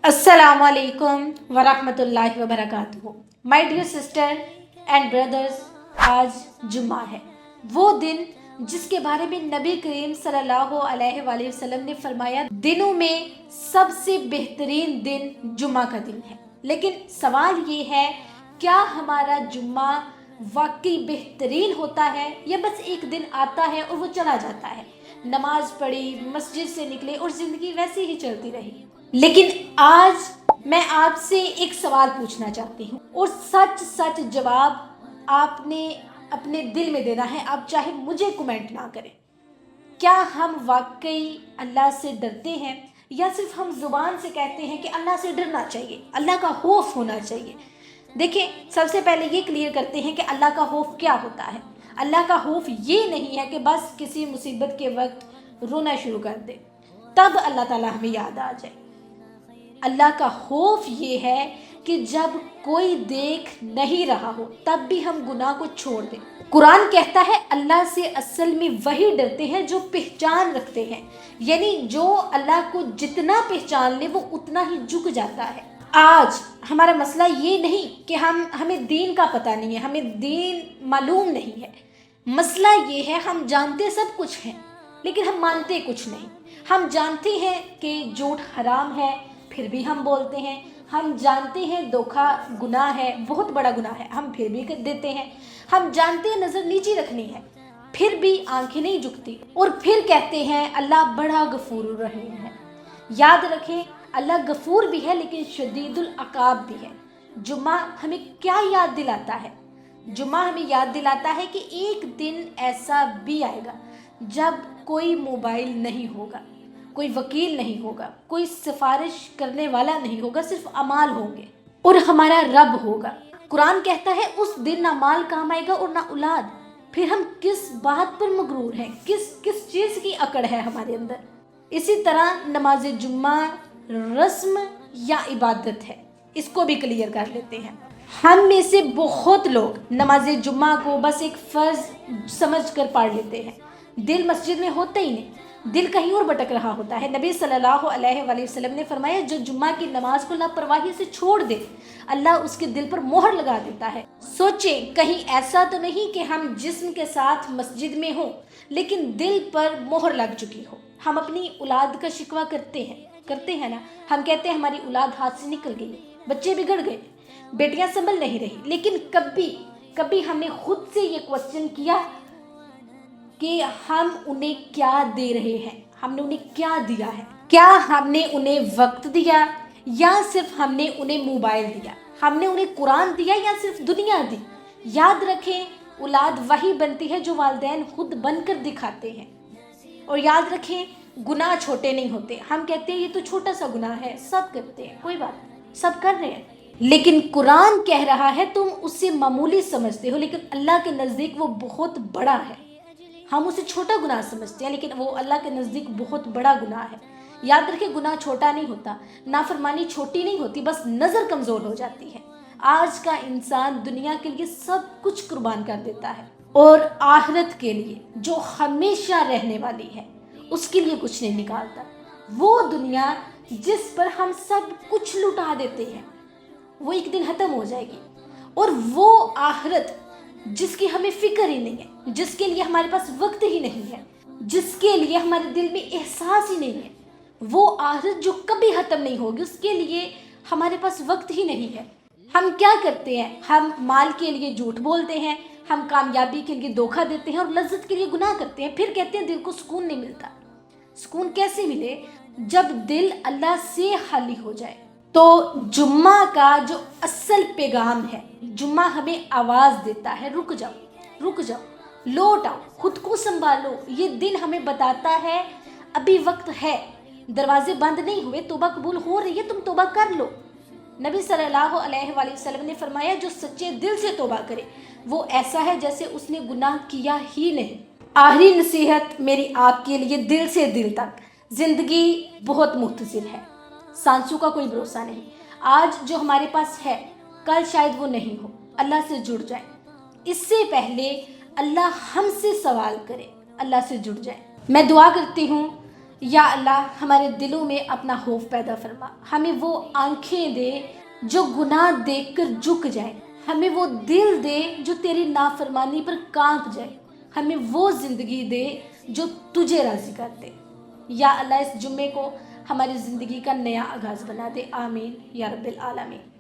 अस्सलाम वालेकुम वरहमतुल्लाहि वबरकातुहू। My dear sister and brothers, आज जुम्मा है, वो दिन जिसके बारे में नबी करीम सल्लल्लाहु अलैहि वसल्लम ने फरमाया दिनों में सबसे बेहतरीन दिन जुम्मा का दिन है। लेकिन सवाल ये है, क्या हमारा जुम्मा वाकई बेहतरीन होता है या बस एक दिन आता है और वो चला जाता है। नमाज पढ़ी, मस्जिद से निकले और ज़िंदगी वैसे ही चलती रही। लेकिन आज मैं आपसे एक सवाल पूछना चाहती हूँ और सच सच जवाब आपने अपने दिल में देना है। आप चाहे मुझे कमेंट ना करें। क्या हम वाकई अल्लाह से डरते हैं या सिर्फ हम ज़ुबान से कहते हैं कि अल्लाह से डरना चाहिए, अल्लाह का खौफ होना चाहिए। देखिए, सबसे पहले ये क्लियर करते हैं कि अल्लाह का खौफ क्या होता है। अल्लाह का खौफ ये नहीं है कि बस किसी मुसीबत के वक्त रोना शुरू कर दे तब अल्लाह ताला हमें याद आ जाए। अल्लाह का खौफ ये है कि जब कोई देख नहीं रहा हो तब भी हम गुनाह को छोड़ दें। कुरान कहता है अल्लाह से असल में वही डरते हैं जो पहचान रखते हैं, यानी जो अल्लाह को जितना पहचान ले वो उतना ही झुक जाता है। आज हमारा मसला ये नहीं कि हमें दीन का पता नहीं है, हमें दीन मालूम नहीं है। मसला ये है, हम जानते सब कुछ हैं लेकिन हम मानते कुछ नहीं। हम जानते हैं कि झूठ हराम है फिर भी हम बोलते हैं। हम जानते हैं धोखा गुनाह है, बहुत बड़ा गुनाह है, हम फिर भी कर देते हैं। हम जानते हैं नज़र नीची रखनी है फिर भी आंखें नहीं झुकती और फिर कहते हैं अल्लाह बड़ा गफूर रहीम है। याद रखें, अल्लाह गफूर भी है लेकिन शदीदुल अकाब भी है। जुम्मा हमें क्या याद दिलाता है? जुम्मा हमें याद दिलाता है कि एक दिन ऐसा भी आएगा जब कोई मोबाइल नहीं होगा, कोई वकील नहीं होगा, कोई सिफारिश करने वाला नहीं होगा, सिर्फ अमाल होंगे और हमारा रब होगा। कुरान कहता है उस दिन ना माल काम आएगा और ना औलाद। फिर हम किस बात पर मगरूर हैं, किस चीज़ की अकड़ है हमारे अंदर। इसी तरह नमाज जुम्मा रस्म या इबादत है, इसको भी क्लियर कर लेते हैं। हम में से बहुत लोग नमाज जुम्मा को बस एक फ़र्ज समझ कर पढ़ लेते हैं। दिल मस्जिद में होता ही नहीं, दिल कहीं और भटक रहा होता है। नबी सल्लल्लाहु अलैहि वसल्लम ने फरमाया जो जुम्मा की नमाज को लापरवाही से छोड़ दे अल्लाह उसके दिल पर मोहर लगा देता है। सोचें, कहीं ऐसा तो नहीं कि हम जिस्म के साथ मस्जिद में हों लेकिन दिल पर मोहर लग चुकी हो। हम अपनी औलाद का शिकवा करते हैं ना। हम कहते हैं हमारी औलाद हाथ से निकल गई, बच्चे बिगड़ गए, बेटियां संभल नहीं रही। लेकिन कभी हमने खुद से ये क्वेश्चन किया कि हम उन्हें क्या दे रहे हैं, हमने उन्हें क्या दिया है? क्या हमने उन्हें वक्त दिया या सिर्फ हमने उन्हें मोबाइल दिया? हमने उन्हें कुरान दिया या सिर्फ दुनिया दी? याद रखें, औलाद वही बनती है जो वालिदैन खुद बनकर दिखाते हैं। और याद रखें, गुनाह छोटे नहीं होते। हम कहते हैं ये तो छोटा सा गुनाह है, सब करते हैं, कोई बात नहीं, सब कर रहे हैं। लेकिन कुरान कह रहा है तुम उसे मामूली समझते हो लेकिन अल्लाह के नज़दीक वो बहुत बड़ा है। हम उसे छोटा गुनाह समझते हैं लेकिन वो अल्लाह के नज़दीक बहुत बड़ा गुनाह है। याद रखें, गुनाह छोटा नहीं होता, नाफरमानी छोटी नहीं होती, बस नज़र कमज़ोर हो जाती है। आज का इंसान दुनिया के लिए सब कुछ कुर्बान कर देता है और आखिरत के लिए जो हमेशा रहने वाली है उसके लिए कुछ नहीं निकालता। वो दुनिया जिस पर हम सब कुछ लुटा देते हैं वो एक दिन ख़त्म हो जाएगी और वो आखिरत जिसकी हमें फिक्र ही नहीं है, जिसके लिए हमारे पास वक्त ही नहीं है, जिसके लिए हमारे दिल में एहसास ही नहीं है, वो आखिरत जो कभी ख़त्म नहीं होगी उसके लिए हमारे पास वक्त ही नहीं है। हम क्या करते हैं? हम माल के लिए झूठ बोलते हैं, हम कामयाबी के लिए धोखा देते हैं और लज्जत के लिए गुनाह करते हैं। फिर कहते हैं दिल को सुकून नहीं मिलता। सुकून कैसे मिले? जब दिल अल्लाह से खाली हो जाए। तो जुम्मा का जो असल पैगाम है, जुम्मा हमें आवाज़ देता है रुक जाओ, लौट आओ, खुद को संभालो। ये दिन हमें बताता है अभी वक्त है, दरवाजे बंद नहीं हुए, तौबा कबूल हो रही है, तुम तौबा कर लो। नबी सल्लल्लाहु अलैहि वसल्लम ने फरमाया जो सच्चे दिल से तौबा करे वो ऐसा है जैसे उसने गुनाह किया ही नहीं। आखिरी नसीहत मेरी आपके लिए दिल से दिल तक, ज़िंदगी बहुत मुख्तसर है, सांसों का कोई भरोसा नहीं। आज जो हमारे पास है कल शायद वो नहीं हो। अल्लाह से जुड़ जाए, इससे पहले अल्लाह हमसे सवाल करे, अल्लाह से जुड़ जाए। मैं दुआ करती हूँ یا اللہ ہمارے دلوں میں اپنا خوف پیدا فرما، ہمیں وہ آنکھیں دے جو گناہ دیکھ کر جھک جائے، ہمیں وہ دل دے جو تیری نافرمانی پر کانپ جائے، ہمیں وہ زندگی دے جو تجھے راضی کر دے۔ یا اللہ اس جمعے کو ہماری زندگی کا نیا آغاز بنا دے، آمین یا رب العالمین۔